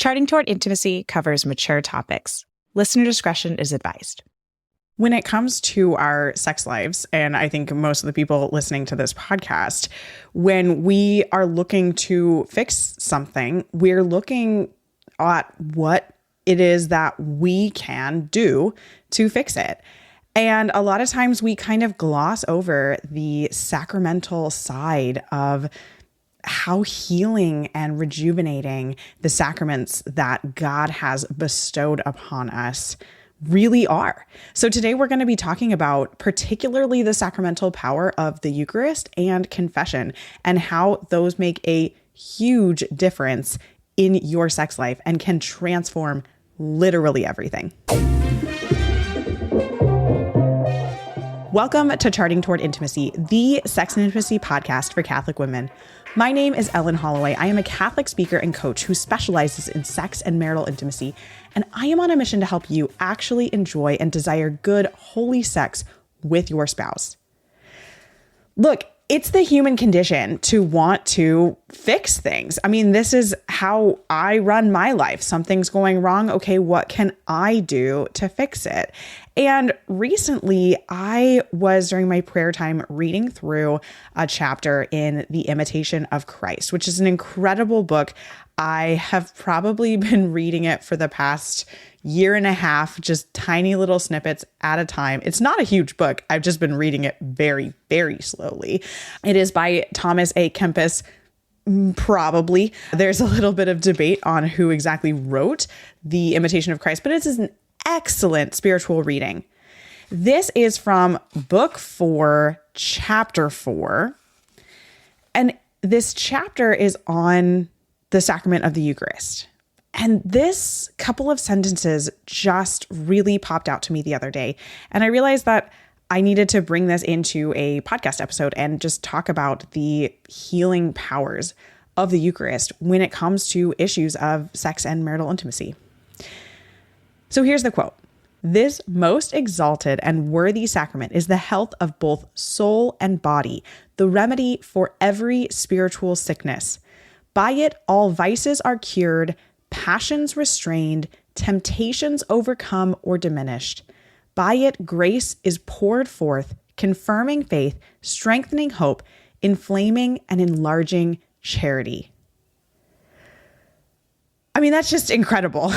Charting Toward Intimacy covers mature topics. Listener discretion is advised. When it comes to our sex lives, and I think most of the people listening to this podcast, when we are looking to fix something, we're looking at what it is that we can do to fix it. And a lot of times we kind of gloss over the sacramental side of how healing and rejuvenating the sacraments that God has bestowed upon us really are. So today we're going to be talking about particularly the sacramental power of the Eucharist and confession and how those make a huge difference in your sex life and can transform literally everything. Welcome to Charting Toward Intimacy, the sex and intimacy podcast for Catholic women. My name is Ellen Holloway. I am a Catholic speaker and coach who specializes in sex and marital intimacy, and I am on a mission to help you actually enjoy and desire good, holy sex with your spouse. Look, it's the human condition to want to fix things. I mean, this is how I run my life. Something's going wrong. Okay, what can I do to fix it? And recently, I was, during my prayer time, reading through a chapter in The Imitation of Christ, which is an incredible book. I have probably been reading it for the past year and a half, just tiny little snippets at a time. It's not a huge book. I've just been reading it very, very slowly. It is by Thomas A. Kempis. Probably. There's a little bit of debate on who exactly wrote The Imitation of Christ, but it is an excellent spiritual reading. This is from book 4, chapter 4. And this chapter is on the sacrament of the Eucharist. And this couple of sentences just really popped out to me the other day. And I realized that I needed to bring this into a podcast episode and just talk about the healing powers of the Eucharist when it comes to issues of sex and marital intimacy. So here's the quote. "This most exalted and worthy sacrament is the health of both soul and body, the remedy for every spiritual sickness. By it, all vices are cured, passions restrained, temptations overcome or diminished. By it, grace is poured forth, confirming faith, strengthening hope, inflaming and enlarging charity." I mean, that's just incredible.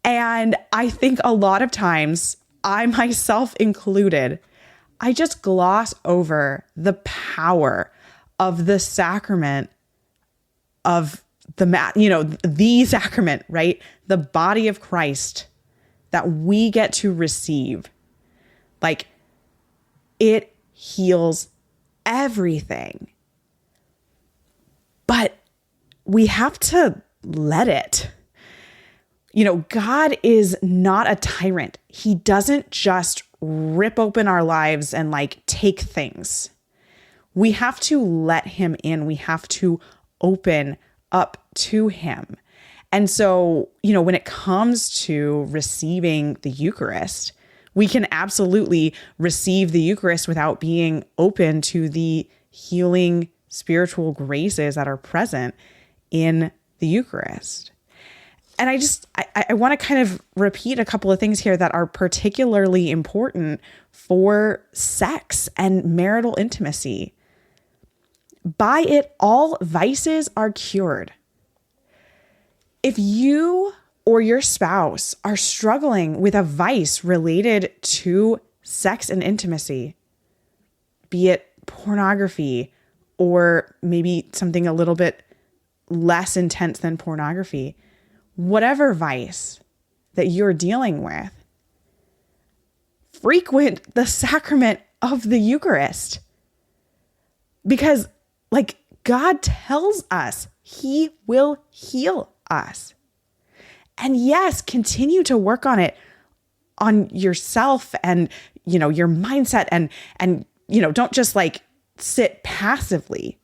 And I think a lot of times, I myself included, I just gloss over the power of the sacrament of the sacrament, right? The body of Christ that we get to receive. Like, it heals everything. But we have to let it. God is not a tyrant. He doesn't just rip open our lives and take things. We have to let him in. We have to open up to him. And so, when it comes to receiving the Eucharist, we can absolutely receive the Eucharist without being open to the healing spiritual graces that are present in the Eucharist. And I want to kind of repeat a couple of things here that are particularly important for sex and marital intimacy. By it, all vices are cured. If you or your spouse are struggling with a vice related to sex and intimacy, be it pornography or maybe something a little bit less intense than pornography, whatever vice that you're dealing with, frequent the sacrament of the Eucharist. Because God tells us he will heal us. And yes, continue to work on it, on yourself and, your mindset and, don't just sit passively.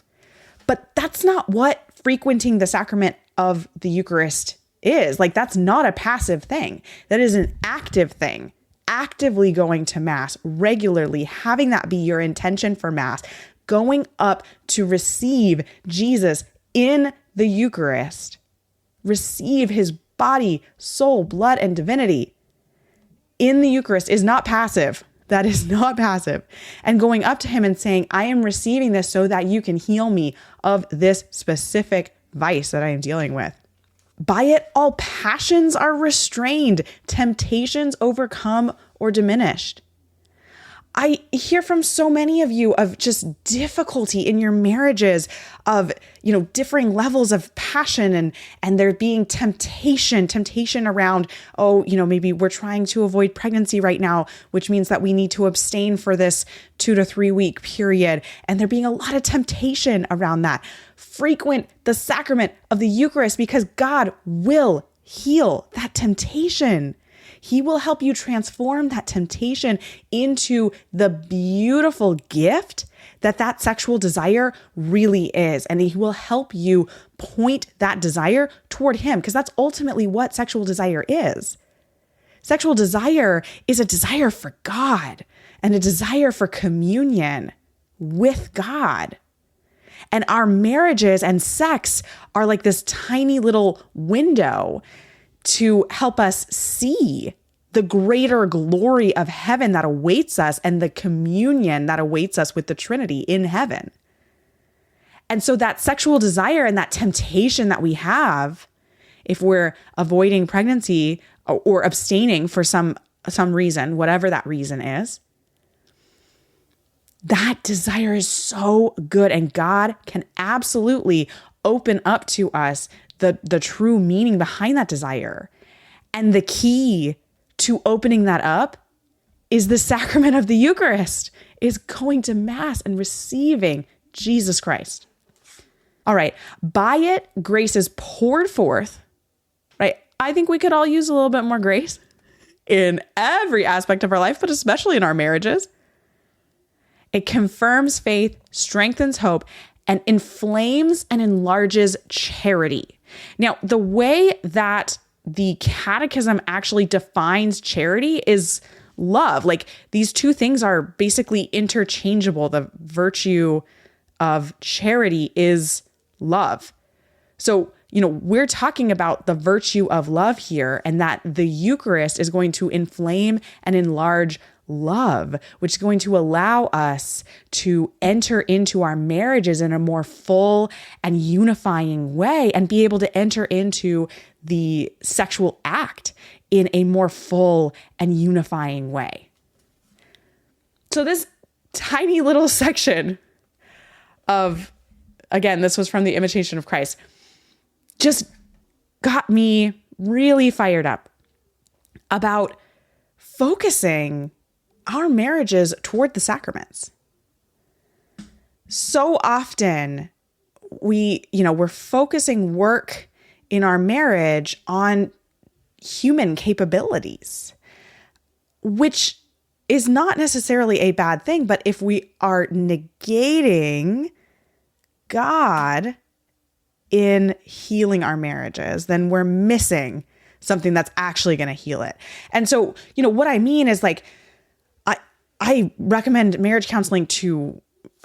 But that's not what frequenting the sacrament of the Eucharist is. That's not a passive thing. That is an active thing. Actively going to Mass regularly, having that be your intention for Mass, going up to receive Jesus in the Eucharist receive his body, soul, blood, and divinity in the Eucharist is not passive. That is not passive. And going up to him and saying, I am receiving this so that you can heal me of this specific vice that I am dealing with. By it, all passions are restrained, temptations overcome or diminished. I hear from so many of you of just difficulty in your marriages, of, differing levels of passion and there being temptation around, maybe we're trying to avoid pregnancy right now, which means that we need to abstain for this 2 to 3 week period. And there being a lot of temptation around that. Frequent the sacrament of the Eucharist because God will heal that temptation. He will help you transform that temptation into the beautiful gift that sexual desire really is. And he will help you point that desire toward him, because that's ultimately what sexual desire is. Sexual desire is a desire for God and a desire for communion with God. And our marriages and sex are like this tiny little window to help us see the greater glory of heaven that awaits us and the communion that awaits us with the Trinity in heaven. And so that sexual desire and that temptation that we have, if we're avoiding pregnancy or abstaining for some reason, whatever that reason is, that desire is so good, and God can absolutely open up to us the true meaning behind that desire. And the key to opening that up is the sacrament of the Eucharist, is going to Mass and receiving Jesus Christ. All right, by it, grace is poured forth, right? I think we could all use a little bit more grace in every aspect of our life, but especially in our marriages. It confirms faith, strengthens hope, and inflames and enlarges charity. Now, the way that the Catechism actually defines charity is love. Like, these two things are basically interchangeable. The virtue of charity is love. So, we're talking about the virtue of love here, and that the Eucharist is going to inflame and enlarge love, which is going to allow us to enter into our marriages in a more full and unifying way, and be able to enter into the sexual act in a more full and unifying way. So this tiny little section of, again, this was from the Imitation of Christ, just got me really fired up about focusing our marriages toward the sacraments. So often we're focusing work in our marriage on human capabilities, which is not necessarily a bad thing. But if we are negating God in healing our marriages, then we're missing something that's actually going to heal it. And so, what I mean is, like, I recommend marriage counseling to,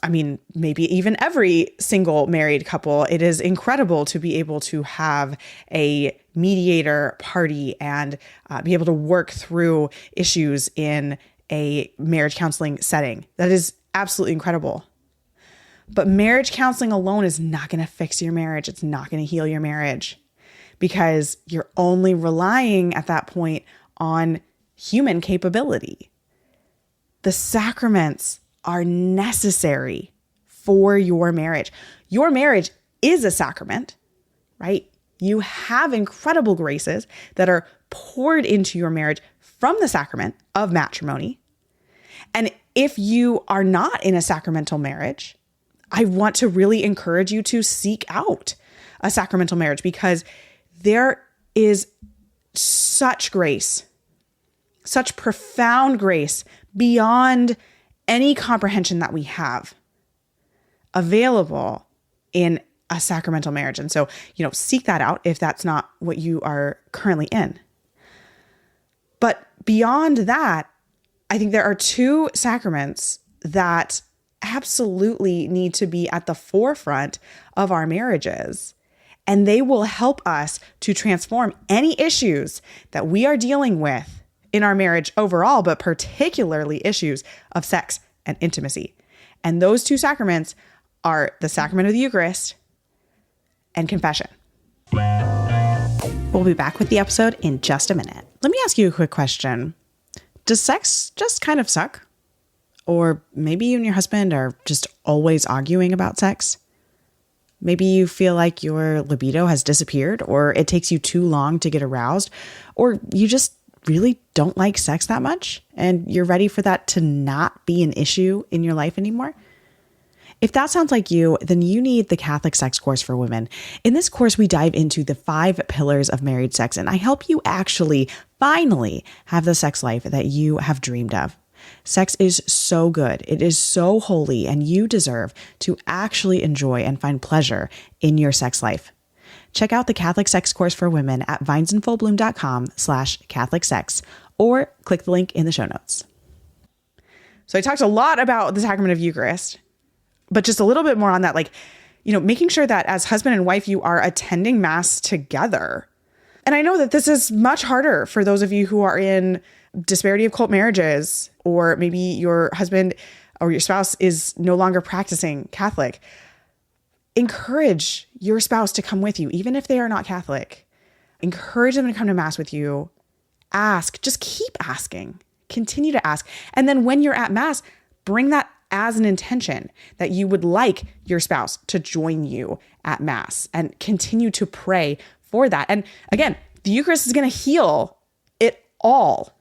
maybe even every single married couple. It is incredible to be able to have a mediator party and be able to work through issues in a marriage counseling setting. That is absolutely incredible. But marriage counseling alone is not going to fix your marriage. It's not going to heal your marriage, because you're only relying at that point on human capability. The sacraments are necessary for your marriage. Your marriage is a sacrament, right? You have incredible graces that are poured into your marriage from the sacrament of matrimony. And if you are not in a sacramental marriage, I want to really encourage you to seek out a sacramental marriage, because there is such grace, such profound grace beyond any comprehension that we have available in a sacramental marriage. And so, seek that out if that's not what you are currently in. But beyond that, I think there are two sacraments that absolutely need to be at the forefront of our marriages. and they will help us to transform any issues that we are dealing with in our marriage overall, but particularly issues of sex and intimacy. And those two sacraments are the sacrament of the Eucharist and confession. We'll be back with the episode in just a minute. Let me ask you a quick question. Does sex just kind of suck? Or maybe you and your husband are just always arguing about sex? Maybe you feel like your libido has disappeared, or it takes you too long to get aroused, or you just really don't like sex that much and you're ready for that to not be an issue in your life anymore. If that sounds like you, then you need the Catholic Sex Course for Women. In this course, we dive into the 5 pillars of married sex, and I help you actually finally have the sex life that you have dreamed of. Sex is so good. It is so holy, and you deserve to actually enjoy and find pleasure in your sex life. Check out the Catholic Sex Course for Women at vinesandfullbloom.com/Catholic sex, or click the link in the show notes. So I talked a lot about the sacrament of Eucharist, but just a little bit more on that, making sure that as husband and wife, you are attending Mass together. And I know that this is much harder for those of you who are in disparity of cult marriages, or maybe your husband or your spouse is no longer practicing Catholic. Encourage your spouse to come with you, even if they are not Catholic. Encourage them to come to Mass with you. Ask, just keep asking, continue to ask. And then when you're at Mass, bring that as an intention that you would like your spouse to join you at Mass, and continue to pray for that. And again, the Eucharist is going to heal it all.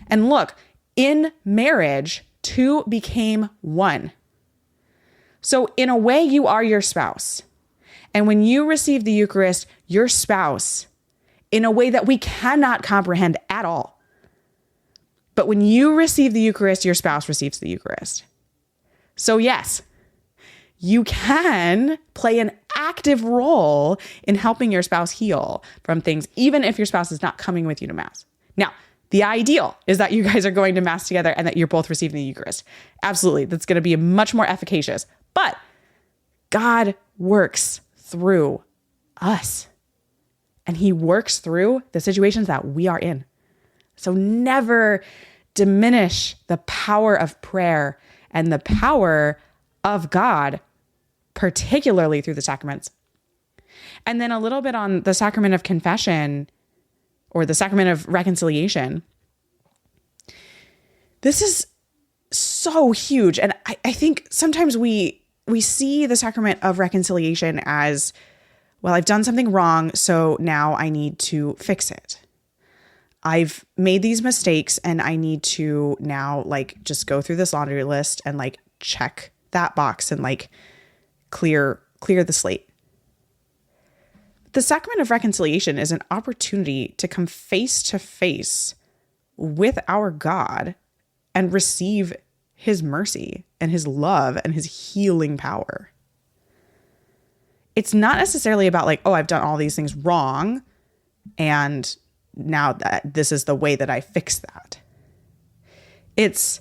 And look, in marriage, 2 became 1. So in a way, you are your spouse. And when you receive the Eucharist, your spouse, in a way that we cannot comprehend at all. But when you receive the Eucharist, your spouse receives the Eucharist. So yes, you can play an active role in helping your spouse heal from things, even if your spouse is not coming with you to Mass. Now, the ideal is that you guys are going to Mass together and that you're both receiving the Eucharist. Absolutely. That's going to be much more efficacious. But God works through us, and he works through the situations that we are in. So never diminish the power of prayer and the power of God, particularly through the sacraments. And then a little bit on the sacrament of confession, or the sacrament of reconciliation. This is so huge. And I think sometimes we see the sacrament of reconciliation as, well, I've done something wrong, so now I need to fix it. I've made these mistakes and I need to now just go through this laundry list and check that box and clear the slate. The sacrament of reconciliation is an opportunity to come face to face with our God and receive his mercy and his love and his healing power. It's not necessarily about I've done all these things wrong, and now that this is the way that I fix that. It's,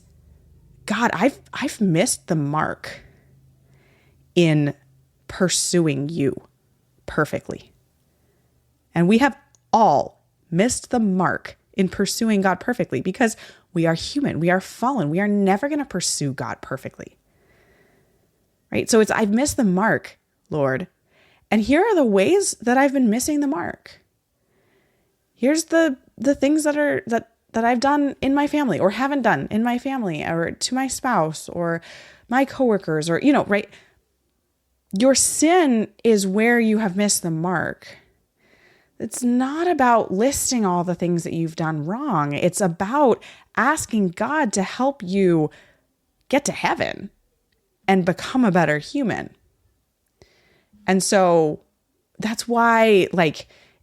God, I've missed the mark in pursuing you perfectly. And we have all missed the mark in pursuing God perfectly, because we are human, we are fallen, we are never going to pursue God perfectly. Right? So it's, I've missed the mark, Lord. And here are the ways that I've been missing the mark. Here's the things that I've done in my family, or haven't done in my family, or to my spouse or my coworkers, or, right? Your sin is where you have missed the mark. It's not about listing all the things that you've done wrong. It's about asking God to help you get to heaven and become a better human. And so that's why,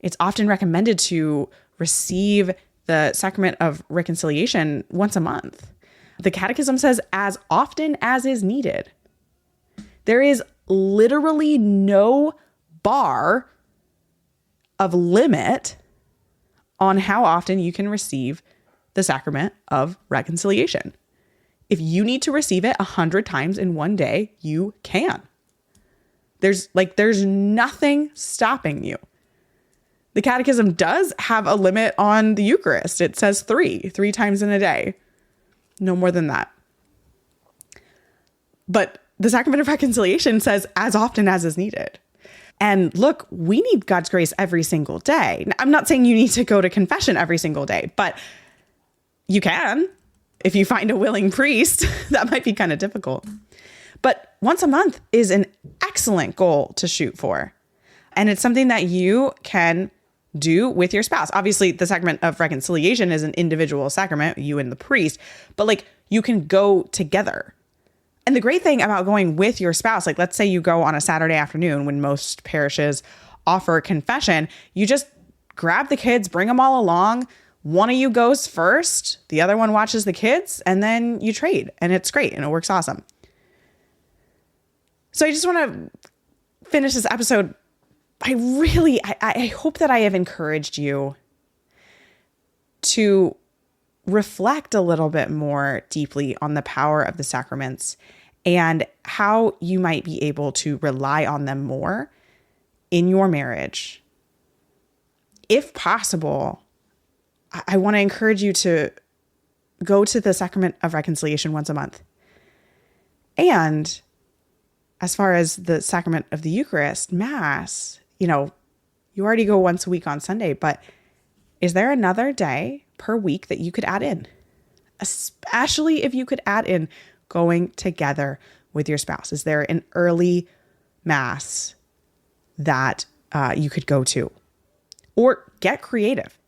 it's often recommended to receive the sacrament of reconciliation once a month. The Catechism says as often as is needed. There is literally no bar of limit on how often you can receive the sacrament of reconciliation. If you need to receive it 100 times in one day, you can. There's nothing stopping you. The Catechism does have a limit on the Eucharist. It says three times in a day. No more than that. But the Sacrament of Reconciliation says as often as is needed. And look, we need God's grace every single day. Now, I'm not saying you need to go to confession every single day, but you can if you find a willing priest. That might be kind of difficult. But once a month is an excellent goal to shoot for. And it's something that you can do with your spouse. Obviously, the Sacrament of Reconciliation is an individual sacrament, you and the priest, but like you can go together. And the great thing about going with your spouse, like let's say you go on a Saturday afternoon when most parishes offer confession, you just grab the kids, bring them all along. One of you goes first, the other one watches the kids, and then you trade. And it's great and it works awesome. So I just want to finish this episode. I hope that I have encouraged you to reflect a little bit more deeply on the power of the sacraments and how you might be able to rely on them more in your marriage. If possible, I want to encourage you to go to the Sacrament of Reconciliation once a month. And as far as the Sacrament of the Eucharist, Mass, you already go once a week on Sunday, but is there another day per week that you could add in? Especially if you could add in going together with your spouse. Is there an early Mass that you could go to? Or get creative.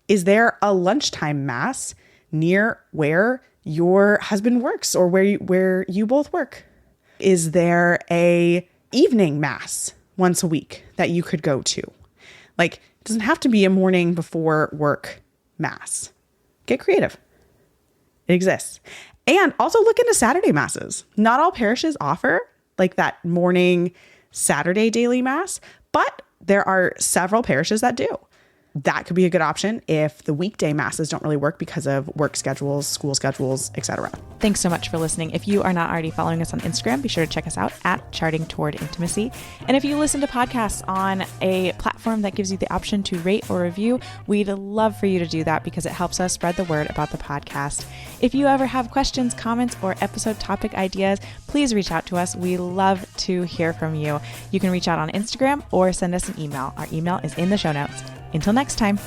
Is there a lunchtime Mass near where your husband works or where you both work? Is there a evening Mass once a week that you could go to? Like, it doesn't have to be a morning before work Mass. Get creative. It exists. And also look into Saturday Masses. Not all parishes offer like that morning Saturday daily Mass, but there are several parishes that do. That could be a good option if the weekday Masses don't really work because of work schedules, school schedules, etc. Thanks so much for listening. If you are not already following us on Instagram, be sure to check us out at Charting Toward Intimacy. And if you listen to podcasts on a platform that gives you the option to rate or review, we'd love for you to do that because it helps us spread the word about the podcast. If you ever have questions, comments, or episode topic ideas, please reach out to us. We love to hear from you. You can reach out on Instagram or send us an email. Our email is in the show notes. Until next time.